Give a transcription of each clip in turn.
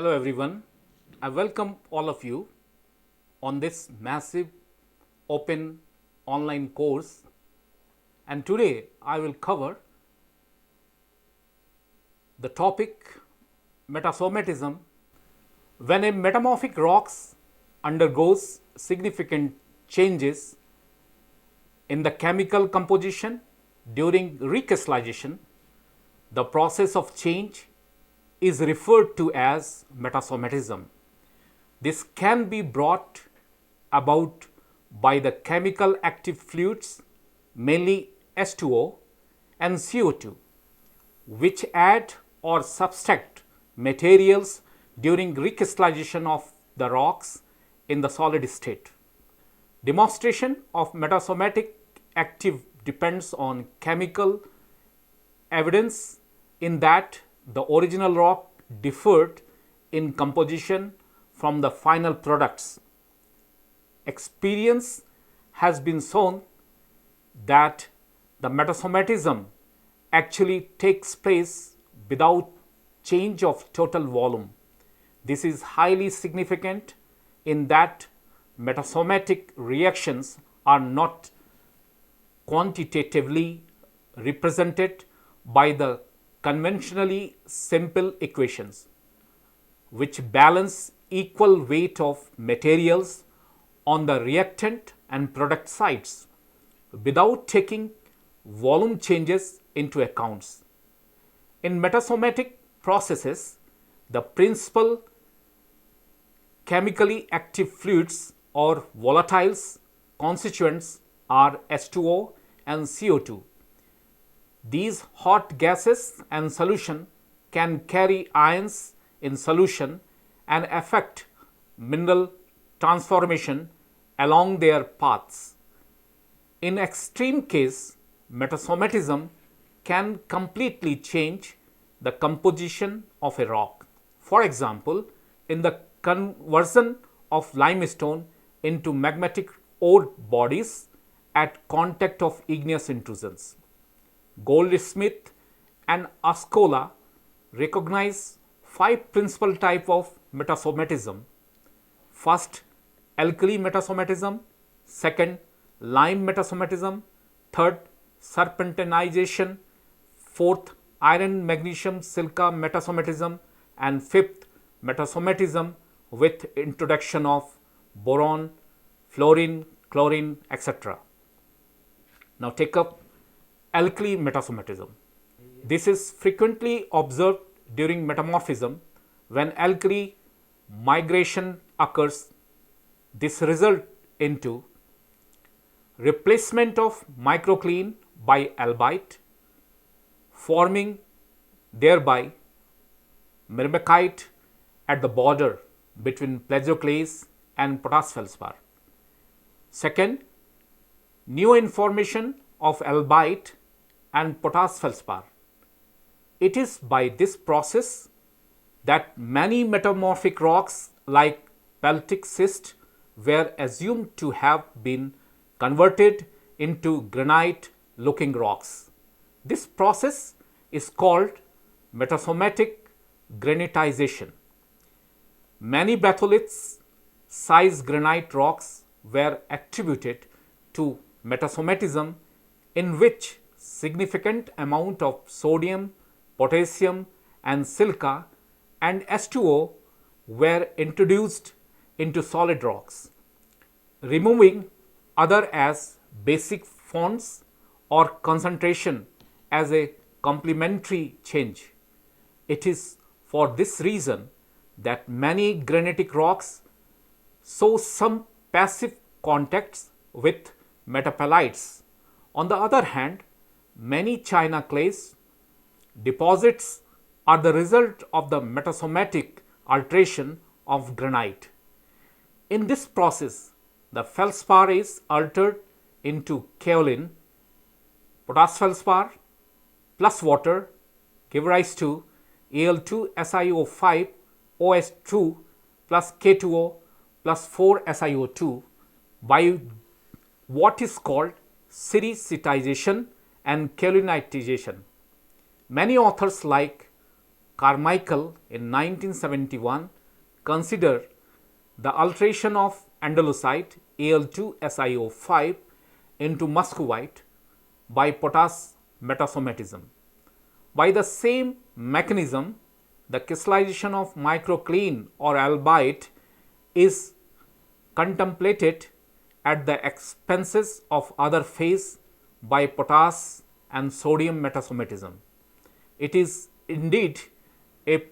Hello everyone, I welcome all of you on this massive open online course, and today I will cover the topic Metasomatism. When a metamorphic rock undergoes significant changes in the chemical composition during recrystallization, the process of change is referred to as metasomatism. This can be brought about by the chemical active fluids, mainly H2O and CO2, which add or subtract materials during recrystallization of the rocks in the solid state. Demonstration of metasomatic active depends on chemical evidence in that the original rock differed in composition from the final products. Experience has been shown that the metasomatism actually takes place without change of total volume. This is highly significant in that metasomatic reactions are not quantitatively represented by the conventionally simple equations, which balance equal weight of materials on the reactant and product sides without taking volume changes into account. In metasomatic processes, the principal chemically active fluids or volatiles constituents are H2O and CO2. These hot gases and solution can carry ions in solution and affect mineral transformation along their paths. In extreme case, metasomatism can completely change the composition of a rock. For example, in the conversion of limestone into magmatic ore bodies at contact of igneous intrusions. Goldsmith and Ascola recognize 5 principal types of metasomatism. First, alkali metasomatism. Second, lime metasomatism. Third, serpentinization. Fourth, iron magnesium silica metasomatism. And fifth, metasomatism with introduction of boron, fluorine, chlorine, etc. Now take up alkali metasomatism. This is frequently observed during metamorphism when alkali migration occurs. This results into replacement of microcline by albite, forming thereby myrmekite at the border between plesioclase and potash feldspar. Second, new information of albite and potash feldspar. It is by this process that many metamorphic rocks like peltic schist were assumed to have been converted into granite looking rocks. This process is called metasomatic granitization. Many batholiths size granite rocks were attributed to metasomatism, in which significant amount of sodium, potassium and silica and H2O were introduced into solid rocks, removing other as basic fonts or concentration as a complementary change. It is for this reason that many granitic rocks show some passive contacts with metapelites. On the other hand, many china clays deposits are the result of the metasomatic alteration of granite. In this process, the feldspar is altered into kaolin. Potash feldspar plus water give rise to Al2SiO5 OH2 plus K2O plus 4SiO2 by what is called sericitization and kaolinitization. Many authors like Carmichael in 1971 consider the alteration of andalusite Al2SiO5 into muscovite by potash metasomatism. By the same mechanism, the crystallization of microcline or albite is contemplated at the expenses of other phase by potash and sodium metasomatism. It is indeed a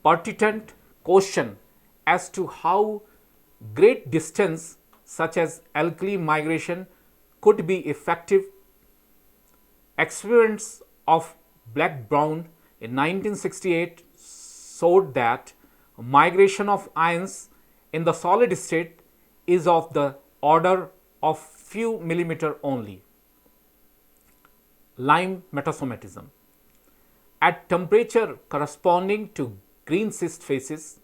pertinent question as to how great distance such as alkali migration could be effective. Experiments of Black-Brown in 1968 showed that migration of ions in the solid state is of the order of few millimeter only. Lime metasomatism. At temperature corresponding to green schist faces,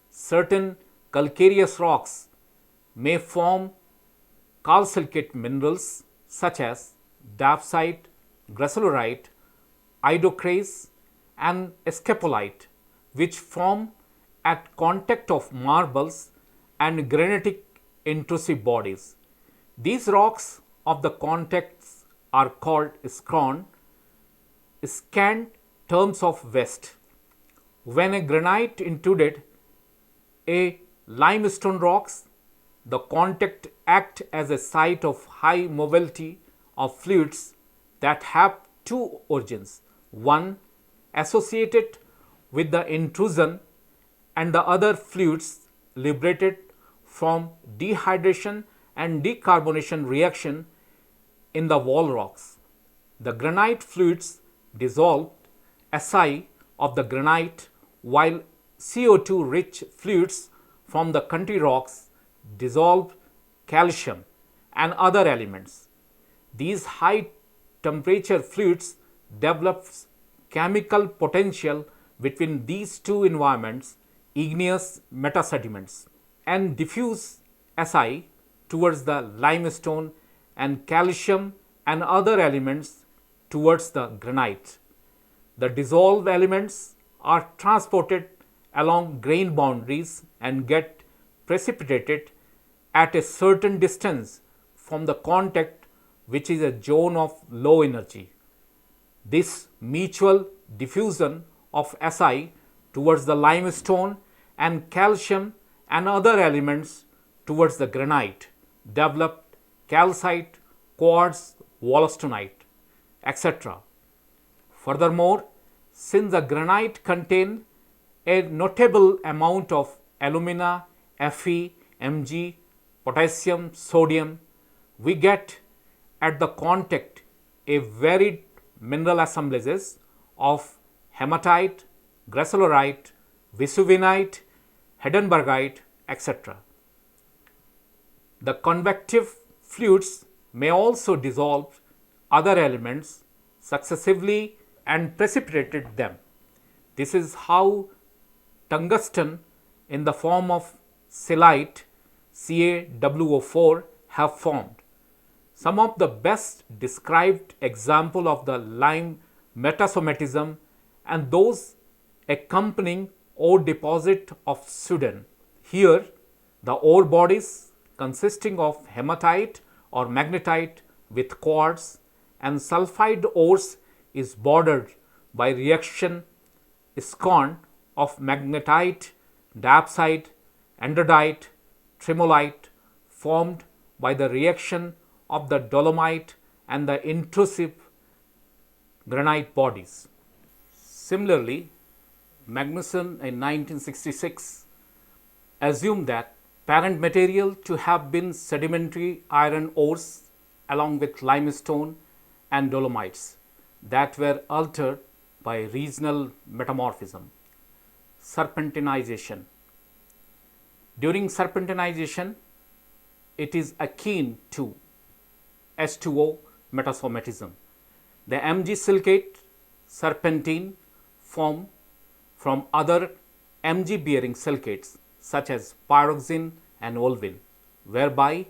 certain calcareous rocks may form calcilicate minerals such as dapsite, gracilorite, idocrase and scapolite, which form at contact of marbles and granitic intrusive bodies. These rocks of the contacts are called scron, scant terms of West. When a granite intruded a limestone rocks, the contact act as a site of high mobility of fluids that have two origins, one associated with the intrusion and the other fluids liberated from dehydration and decarbonation reaction in the wall rocks. The granite fluids dissolved Si of the granite, while CO2 rich fluids from the country rocks dissolved calcium and other elements. These high temperature fluids develops chemical potential between these two environments, igneous metasediments, and diffuse Si towards the limestone and calcium and other elements towards the granite. The dissolved elements are transported along grain boundaries and get precipitated at a certain distance from the contact, which is a zone of low energy. This mutual diffusion of Si towards the limestone and calcium and other elements towards the granite developed calcite, quartz, wollastonite, etc. Furthermore, since the granite contains a notable amount of alumina, Fe, Mg, potassium, sodium, we get at the contact a varied mineral assemblages of hematite, gracilorite, vesuvinite, heidelbergite, etc. The convective fluids may also dissolve other elements successively and precipitated them. This is how tungsten in the form of silicate CaWO4 have formed. Some of the best described example of the lime metasomatism and those accompanying ore deposit of Sudan. Here, the ore bodies consisting of hematite or magnetite with quartz and sulfide ores is bordered by reaction scorn of magnetite, dapsite, andradite, tremolite formed by the reaction of the dolomite and the intrusive granite bodies. Similarly, Magnuson in 1966 assumed that parent material to have been sedimentary iron ores along with limestone and dolomites that were altered by regional metamorphism. Serpentinization. During serpentinization, it is akin to H2O metasomatism. The Mg silicate serpentine form from other Mg bearing silicates such as pyroxene and olivine, whereby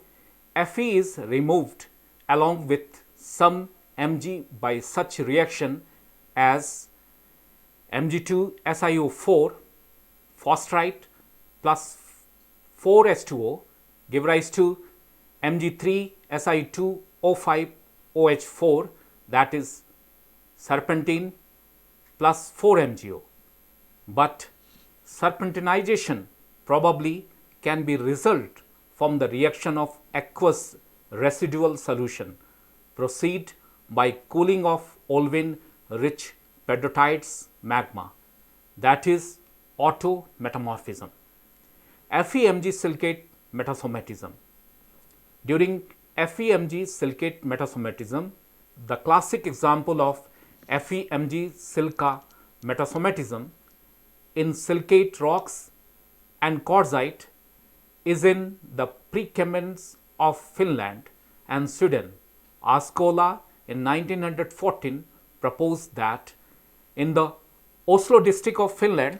Fe is removed along with some Mg by such reaction as Mg2SiO4, phosphorite, plus 4H2O give rise to Mg3Si2O5OH4, that is serpentine plus 4MgO. But serpentinization probably can be result from the reaction of aqueous residual solution proceed by cooling of olivine rich pedotites magma, that is autometamorphism. FeMg silicate metasomatism. During FeMg silicate metasomatism, the classic example of FeMg silica metasomatism in silicate rocks and quartzite is in the Precambrians of Finland and Sweden. Askola in 1914 proposed that in the Oslo district of Finland,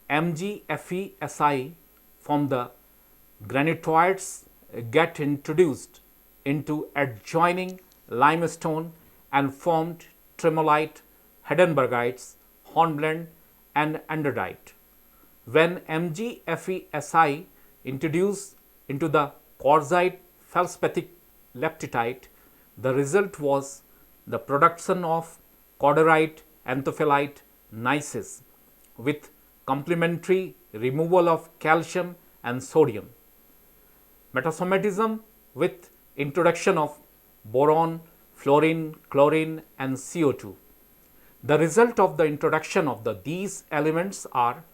MgFeSi from the granitoids get introduced into adjoining limestone and formed tremolite, Heidelbergites, hornblende and andesite. When MgFeSi introduced into the quartzite feldspathic leptitite, the result was the production of corderite anthophyllite gneisses with complementary removal of calcium and sodium. Metasomatism with introduction of boron, fluorine, chlorine and CO2. The result of the introduction of these elements are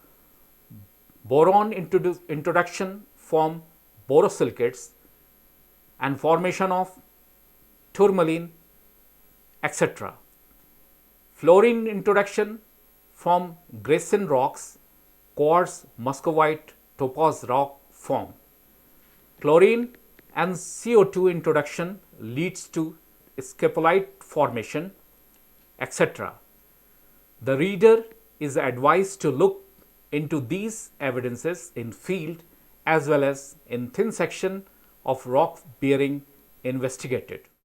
boron introduction from borosilicates and formation of tourmaline, etc. Fluorine introduction from Grayson rocks, quartz, muscovite, topaz rock form. Chlorine and CO2 introduction leads to scapolite formation, etc. The reader is advised to look into these evidences in field as well as in thin section of rock bearing investigated.